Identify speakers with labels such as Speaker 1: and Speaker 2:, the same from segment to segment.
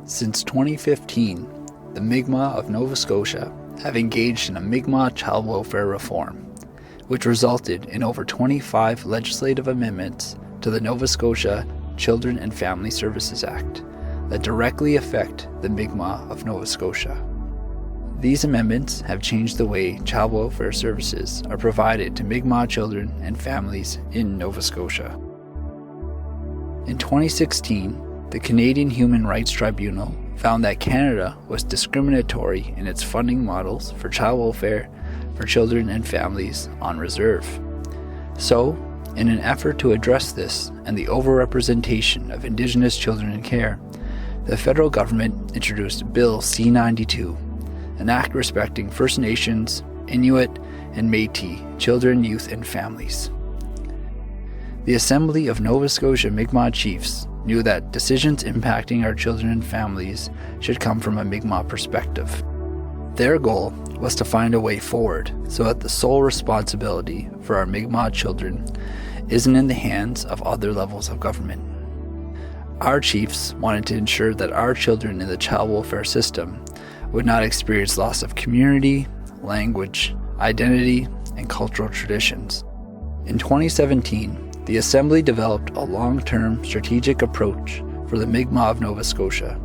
Speaker 1: Since 2015, the Mi'kmaq of Nova Scotia have engaged in a Mi'kmaq child welfare reform, which resulted in over 25 legislative amendments to the Nova Scotia Children and Family Services Act that directly affect the Mi'kmaq of Nova Scotia. These amendments have changed the way child welfare services are provided to Mi'kmaq children and families in Nova Scotia. In 2016, the Canadian Human Rights Tribunal found that Canada was discriminatory in its funding models for child welfare for children and families on reserve. So, in an effort to address this and the overrepresentation of Indigenous children in care, the federal government introduced Bill C-92, an act respecting First Nations, Inuit, and Métis children, youth, and families. The Assembly of Nova Scotia Mi'kmaq Chiefs knew that decisions impacting our children and families should come from a Mi'kmaq perspective. Their goal was to find a way forward so that the sole responsibility for our Mi'kmaq children isn't in the hands of other levels of government. Our chiefs wanted to ensure that our children in the child welfare system would not experience loss of community, language, identity, and cultural traditions. In 2017, the Assembly developed a long-term strategic approach for the Mi'kmaq of Nova Scotia,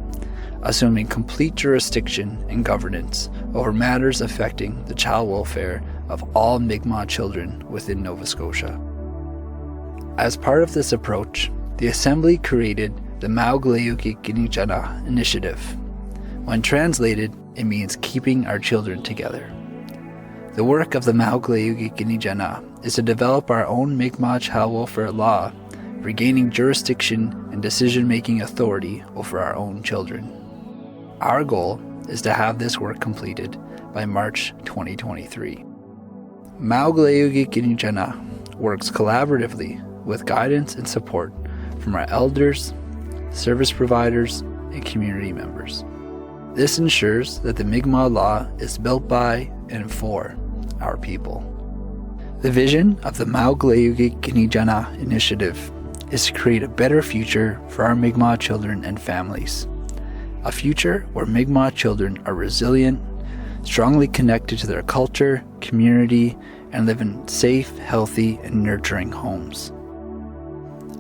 Speaker 1: assuming complete jurisdiction and governance over matters affecting the child welfare of all Mi'kmaq children within Nova Scotia. As part of this approach, the Assembly created the Maw-Kleyu'kik Knijannaq Initiative. When translated, it means keeping our children together. The work of the Maw-Kleyu'kik Knijannaq is to develop our own Mi'kmaq child welfare law, regaining jurisdiction and decision-making authority over our own children. Our goal is to have this work completed by March 2023. Maw-Kleyu'kik Knijannaq works collaboratively with guidance and support from our elders, service providers, and community members. This ensures that the Mi'kmaq law is built by and for our people. The vision of the Maw-Kleyu'kik Knijannaq Initiative is to create a better future for our Mi'kmaq children and families. A future where Mi'kmaq children are resilient, strongly connected to their culture, community, and live in safe, healthy, and nurturing homes.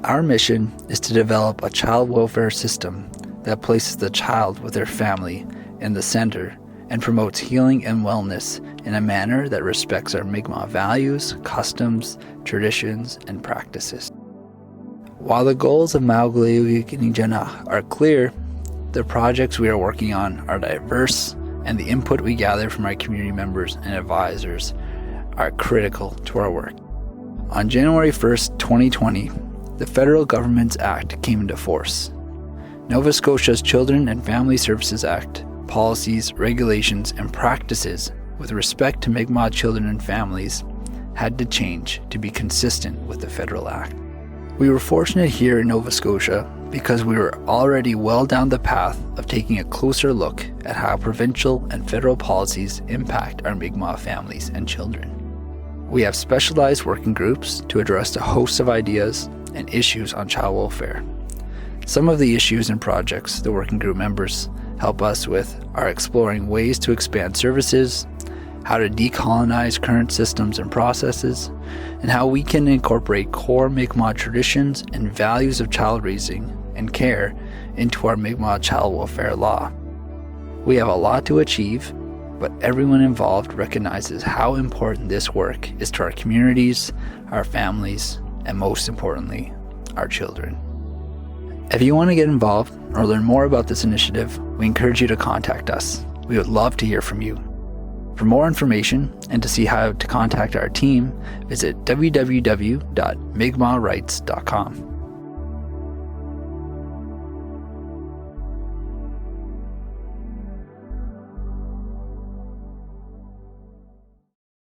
Speaker 1: Our mission is to develop a child welfare system that places the child with their family in the center and promotes healing and wellness in a manner that respects our Mi'kmaq values, customs, traditions, and practices. While the goals of Maw-Kleyu'kik Knijannaq are clear, the projects we are working on are diverse, and the input we gather from our community members and advisors are critical to our work. On January 1st, 2020, the federal government's act came into force. Nova Scotia's Children and Family Services Act, policies, regulations, and practices with respect to Mi'kmaq children and families had to change to be consistent with the federal act. We were fortunate here in Nova Scotia because we were already well down the path of taking a closer look at how provincial and federal policies impact our Mi'kmaq families and children. We have specialized working groups to address a host of ideas and issues on child welfare. Some of the issues and projects the working group members help us with are exploring ways to expand services, how to decolonize current systems and processes, and how we can incorporate core Mi'kmaq traditions and values of child raising and care into our Mi'kmaq child welfare law. We have a lot to achieve, but everyone involved recognizes how important this work is to our communities, our families, and most importantly, our children. If you want to get involved or learn more about this initiative, we encourage you to contact us. We would love to hear from you. For more information and to see how to contact our team, visit www.mi'kmaqrights.com.